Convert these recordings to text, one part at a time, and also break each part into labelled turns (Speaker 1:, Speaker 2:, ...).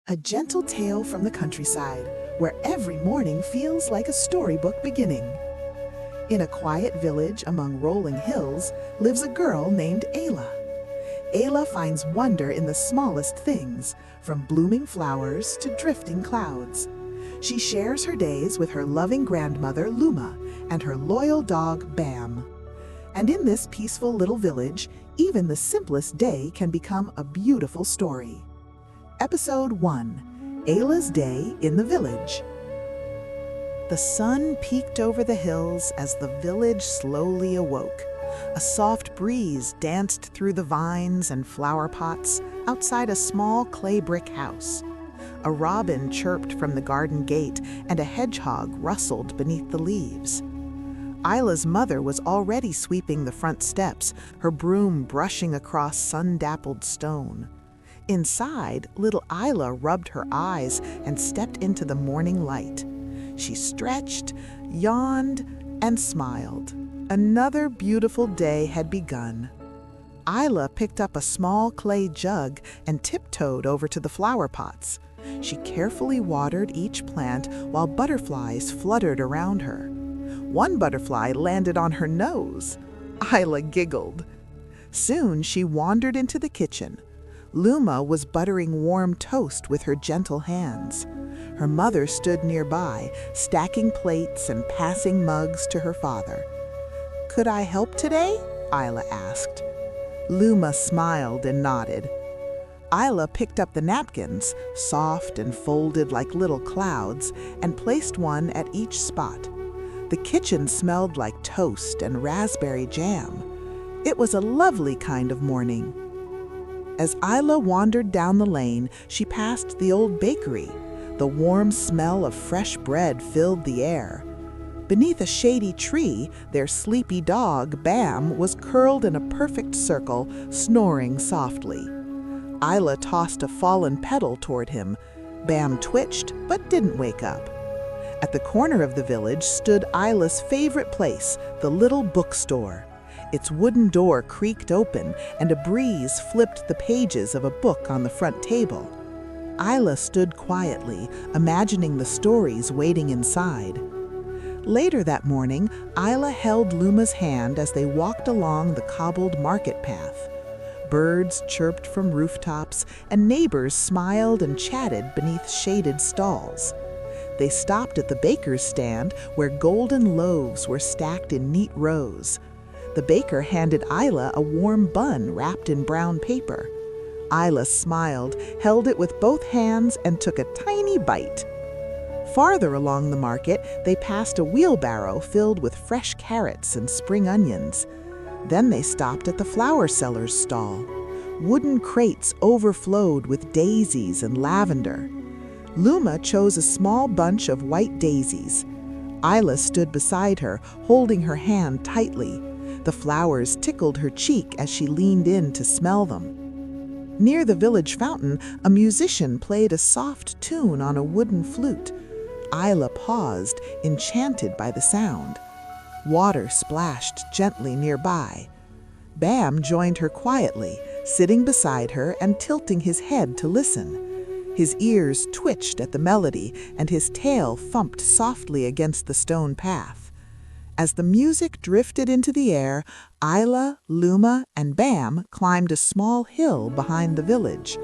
Speaker 1: A gentle tale from the countryside, where every morning feels like a storybook beginning. In a quiet village among rolling hills lives a girl named Ayla. Ayla finds wonder in the smallest things, from blooming flowers to drifting clouds. She shares her days with her loving grandmother, Luma, and her loyal dog, Bam. And in this peaceful little village, even the simplest day can become a beautiful story. Episode 1: Ayla's Day in the Village. The sun peeked over the hills as the village slowly awoke. A soft breeze danced through the vines and flower pots outside a small clay brick house. A robin chirped from the garden gate and a hedgehog rustled beneath the leaves. Ayla's mother was already sweeping the front steps, her broom brushing across sun-dappled stone. Inside, little Ayla rubbed her eyes and stepped into the morning light. She stretched, yawned, and smiled. Another beautiful day had begun. Ayla picked up a small clay jug and tiptoed over to the flower pots. She carefully watered each plant while butterflies fluttered around her. One butterfly landed on her nose. Ayla giggled. Soon she wandered into the kitchen. Luma was buttering warm toast with her gentle hands. Her mother stood nearby, stacking plates and passing mugs to her father. "Could I help today?" Ayla asked. Luma smiled and nodded. Ayla picked up the napkins, soft and folded like little clouds, and placed one at each spot. The kitchen smelled like toast and raspberry jam. It was a lovely kind of morning. As Ayla wandered down the lane, she passed the old bakery. The warm smell of fresh bread filled the air. Beneath a shady tree, their sleepy dog, Bam, was curled in a perfect circle, snoring softly. Ayla tossed a fallen petal toward him. Bam twitched, but didn't wake up. At the corner of the village stood Ayla's favorite place, the little bookstore. Its wooden door creaked open, and a breeze flipped the pages of a book on the front table. Ayla stood quietly, imagining the stories waiting inside. Later that morning, Ayla held Luma's hand as they walked along the cobbled market path. Birds chirped from rooftops, and neighbors smiled and chatted beneath shaded stalls. They stopped at the baker's stand, where golden loaves were stacked in neat rows. The baker handed Ayla a warm bun wrapped in brown paper. Ayla smiled, held it with both hands, and took a tiny bite. Farther along the market, they passed a wheelbarrow filled with fresh carrots and spring onions. Then they stopped at the flower seller's stall. Wooden crates overflowed with daisies and lavender. Luma chose a small bunch of white daisies. Ayla stood beside her, holding her hand tightly. The flowers tickled her cheek as she leaned in to smell them. Near the village fountain, a musician played a soft tune on a wooden flute. Ayla paused, enchanted by the sound. Water splashed gently nearby. Bam joined her quietly, sitting beside her and tilting his head to listen. His ears twitched at the melody, and his tail thumped softly against the stone path. As the music drifted into the air, Ayla, Luma, and Bam climbed a small hill behind the village.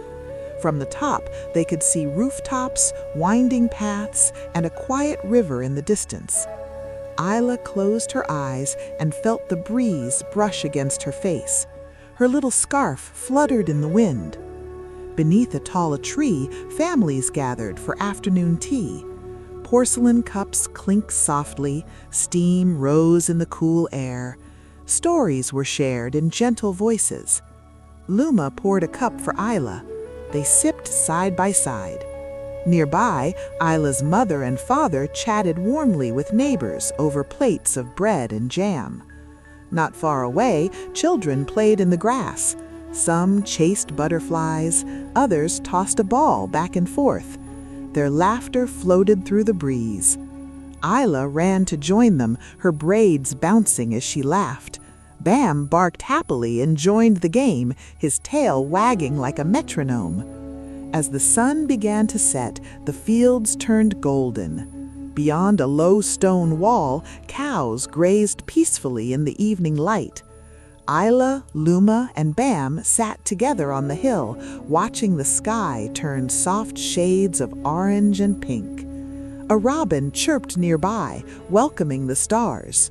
Speaker 1: From the top, they could see rooftops, winding paths, and a quiet river in the distance. Ayla closed her eyes and felt the breeze brush against her face. Her little scarf fluttered in the wind. Beneath a tall tree, families gathered for afternoon tea. Porcelain cups clinked softly, steam rose in the cool air. Stories were shared in gentle voices. Luma poured a cup for Ayla. They sipped side by side. Nearby, Ayla's mother and father chatted warmly with neighbors over plates of bread and jam. Not far away, children played in the grass. Some chased butterflies, others tossed a ball back and forth. Their laughter floated through the breeze. Ayla ran to join them, her braids bouncing as she laughed. Bam barked happily and joined the game, his tail wagging like a metronome. As the sun began to set, the fields turned golden. Beyond a low stone wall, cows grazed peacefully in the evening light. Ayla, Luma, and Bam sat together on the hill, watching the sky turn soft shades of orange and pink. A robin chirped nearby, welcoming the stars.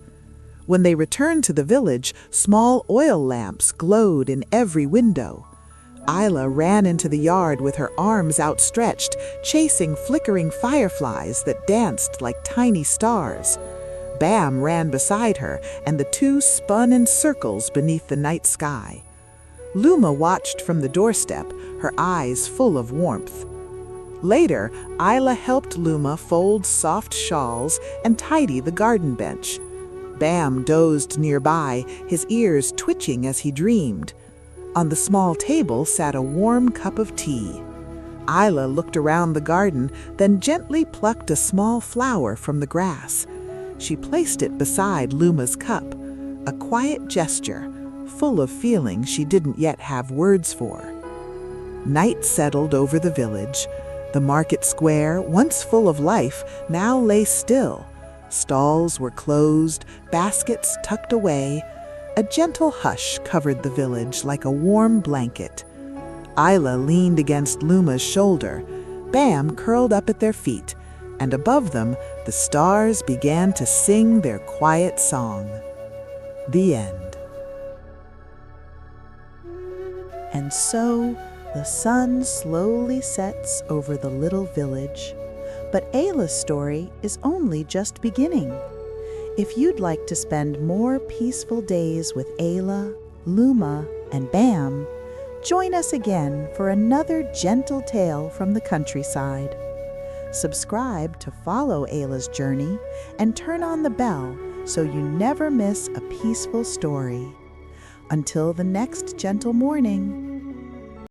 Speaker 1: When they returned to the village, small oil lamps glowed in every window. Ayla ran into the yard with her arms outstretched, chasing flickering fireflies that danced like tiny stars. Bam ran beside her, and the two spun in circles beneath the night sky. Luma watched from the doorstep, her eyes full of warmth. Later, Ayla helped Luma fold soft shawls and tidy the garden bench. Bam dozed nearby, his ears twitching as he dreamed. On the small table sat a warm cup of tea. Ayla looked around the garden, then gently plucked a small flower from the grass. She placed it beside Luma's cup, a quiet gesture, full of feeling she didn't yet have words for. Night settled over the village. The market square, once full of life, now lay still. Stalls were closed, baskets tucked away. A gentle hush covered the village like a warm blanket. Ayla leaned against Luma's shoulder. Bam curled up at their feet, and above them, the stars began to sing their quiet song. The end. And so, the sun slowly sets over the little village. But Ayla's story is only just beginning. If you'd like to spend more peaceful days with Ayla, Luma, and Bam, join us again for another gentle tale from the countryside. Subscribe to follow Ayla's journey and turn on the bell so you never miss a peaceful story. Until the next gentle morning,